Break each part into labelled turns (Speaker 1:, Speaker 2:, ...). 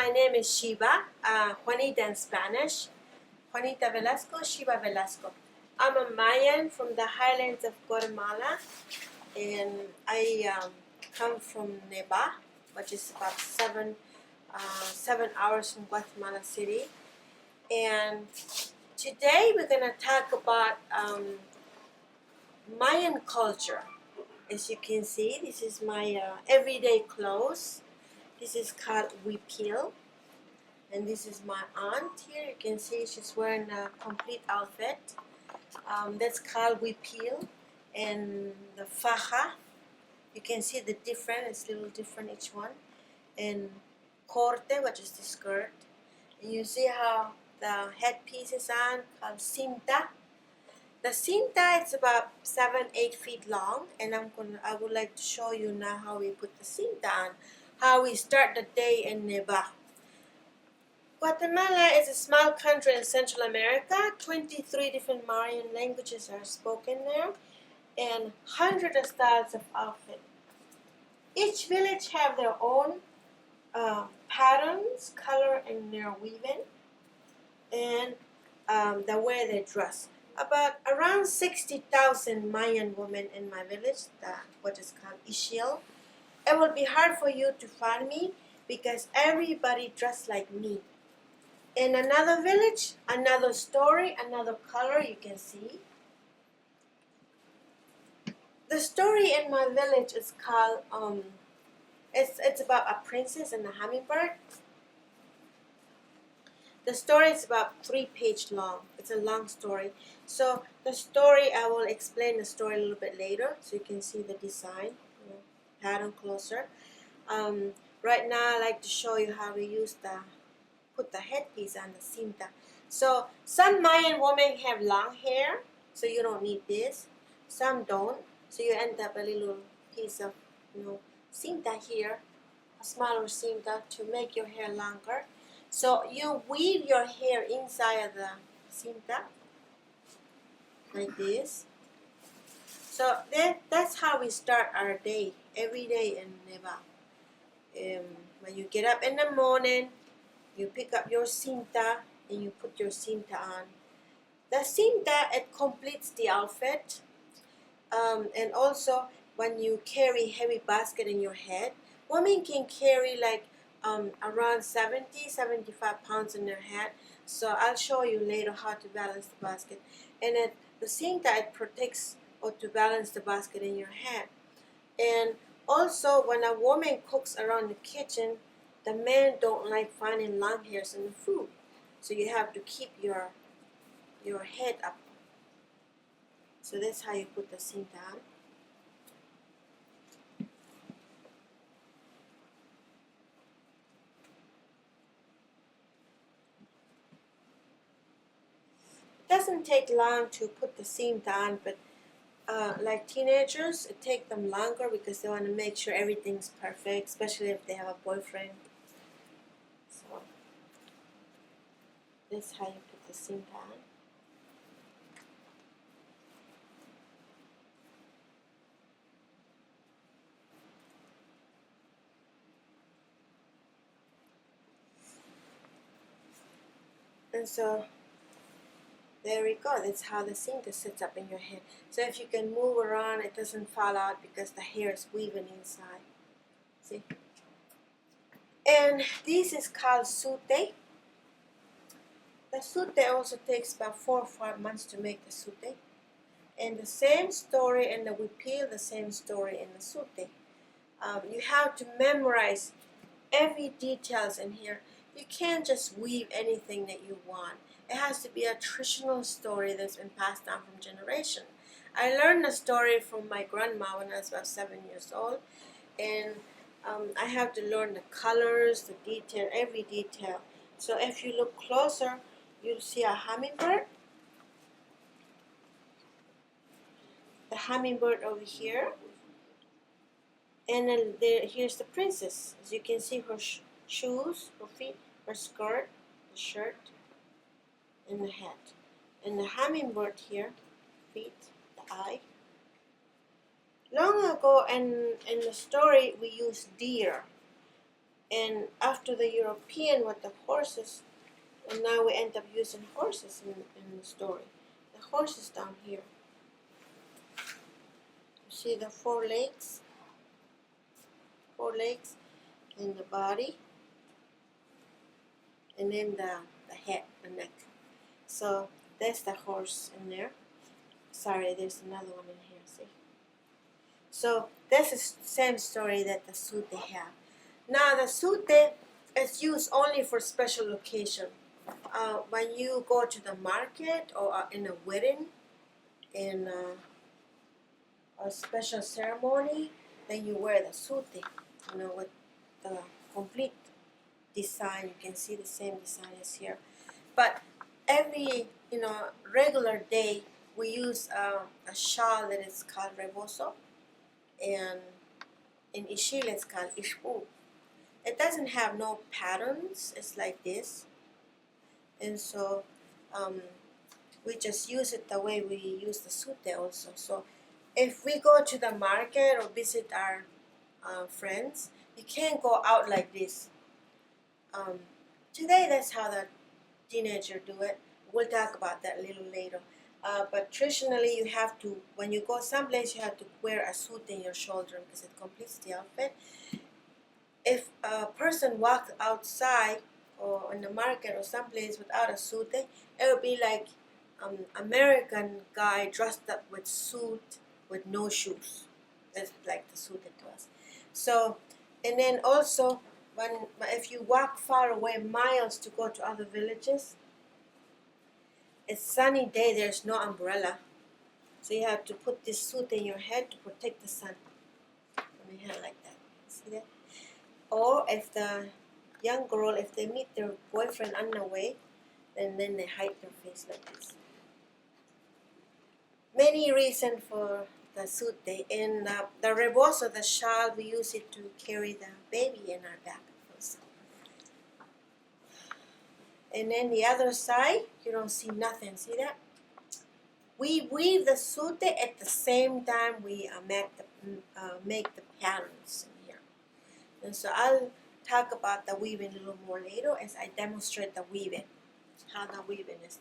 Speaker 1: my name is Sheba, Juanita in Spanish. Juanita Velasco, Sheba Velasco. I'm a Mayan from the highlands of Guatemala, and I come from Neba, which is about 7 hours from Guatemala City. And today we're going to talk about Mayan culture. As you can see, this is my everyday clothes. This is called huipil. And this is my aunt here. You can see she's wearing a complete outfit. That's called huipil. And the faja, you can see the different, it's a little different each one. And corte, which is the skirt. And you see how the headpiece is on, called cinta. The cinta is about 7-8 feet long, and I would like to show you now how we put the cinta on, how we start the day in Neba. Guatemala is a small country in Central America. 23 different Mayan languages are spoken there, and hundreds of styles of outfit. Each village have their own patterns, color, and their weaving, and the way they dress. Around 60,000 Mayan women in my village, what is called Ixil. It will be hard for you to find me because everybody dressed like me. In another village, another story, another color you can see. The story in my village is called, it's about a princess and a hummingbird. The story is about 3 pages long. It's a long story. So the story, I will explain the story a little bit later so you can see the design, pattern closer. Right now, I like to show you how we put the headpiece on the cinta. So some Mayan women have long hair, so you don't need this. Some don't, so you end up a little piece of, cinta here, a smaller cinta to make your hair longer. So you weave your hair inside of the cinta, like this. So that's how we start our day, every day in Neba. When you get up in the morning, you pick up your cinta and you put your cinta on. The cinta, it completes the outfit. And also, when you carry heavy basket in your head, women can carry around 70-75 pounds in their head. So I'll show you later how to balance the basket. And the cinta, it protects or to balance the basket in your head. And also, when a woman cooks around the kitchen, the men don't like finding long hairs in the food. So you have to keep your head up. So that's how you put the cinta on. It doesn't take long to put the cinta on, but like teenagers, it takes them longer because they want to make sure everything's perfect, especially if they have a boyfriend. So that's how you put the cinta on. And so there we go. That's how the cinta sits up in your head. So if you can move around, it doesn't fall out because the hair is weaving inside. See? And this is called sute. The sute also takes about 4 or 5 months to make the sute. And the same story in the huipil, the same story in the sute. You have to memorize every details in here. You can't just weave anything that you want. It has to be a traditional story that's been passed down from generation. I learned the story from my grandma when I was about 7 years old, and I have to learn the colors, the detail, every detail. So if you look closer, you'll see a hummingbird. The hummingbird over here, and then here's the princess. As you can see, her shoes, her feet, her skirt, the shirt, and the hat. And the hummingbird here, feet, the eye. Long ago in the story, we used deer. And after the European with the horses, and now we end up using horses in the story. The horse is down here. You see the four legs in the body, and then the head, the neck. So that's the horse in there. Sorry, there's another one in here, see? So that's the same story that the sute have. Now the sute is used only for special occasion. When you go to the market or in a wedding, in a special ceremony, then you wear the sute, with the complete design. You can see the same design as here. But every, regular day, we use a shawl that is called rebozo, and in Ishil it's called ishpu. It doesn't have no patterns. It's like this. And so we just use it the way we use the sute also. So if we go to the market or visit our friends, you can't go out like this. Today that's how the teenager do it. We'll talk about that a little later. But traditionally, you have to, when you go someplace, you have to wear a suit in your shoulder because it completes the outfit. If a person walks outside or in the market or someplace without a suit, it would be like American guy dressed up with suit with no shoes. That's like the suit to us. So, and then also, if you walk far away, miles to go to other villages, it's sunny day, there's no umbrella. So you have to put this suit in your head to protect the sun. On your head like that. See that? Or if the young girl, if they meet their boyfriend on the way, then they hide their face like this. Many reasons for the suit. In the rebozo, the shawl, we use it to carry the baby in our back also. And then the other side, you don't see nothing. See that? We weave the sute at the same time we make the patterns in here. And so I'll talk about the weaving a little more later as I demonstrate the weaving, how the weaving is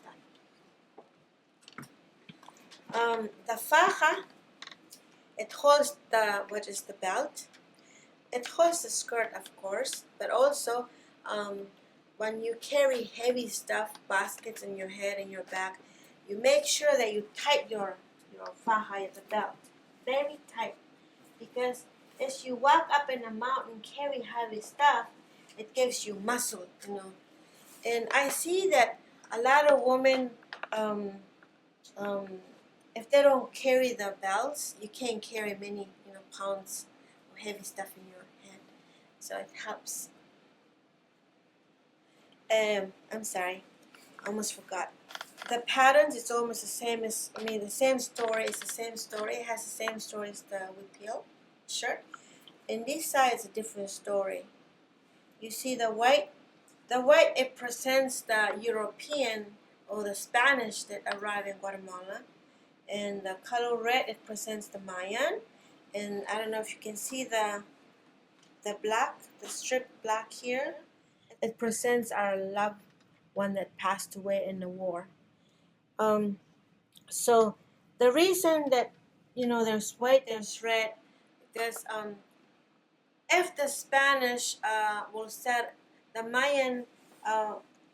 Speaker 1: done. The faja, it holds the belt. It holds the skirt, of course, but also when you carry heavy stuff, baskets in your head and your back, you make sure that you tight your faja at the belt, very tight, because as you walk up in a mountain, carry heavy stuff, it gives you muscle, And I see that a lot of women, if they don't carry the belts, you can't carry many, pounds of heavy stuff in your head, so it helps. I'm sorry, I almost forgot. The patterns, it's almost the same as, the same story. It's the same story. It has the same story as the wipil shirt. And this side is a different story. You see the white, it presents the European or the Spanish that arrived in Guatemala. And the color red, it presents the Mayan. And I don't know if you can see the black, the strip black here. It presents our loved one that passed away in the war. So the reason that there's white, there's red, because if the Spanish will set the Mayan,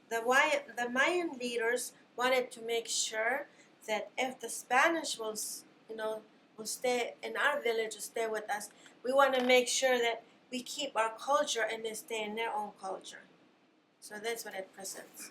Speaker 1: the Mayan leaders wanted to make sure that if the Spanish will stay in our village, or stay with us, we want to make sure that we keep our culture and they stay in their own culture. So that's what it presents.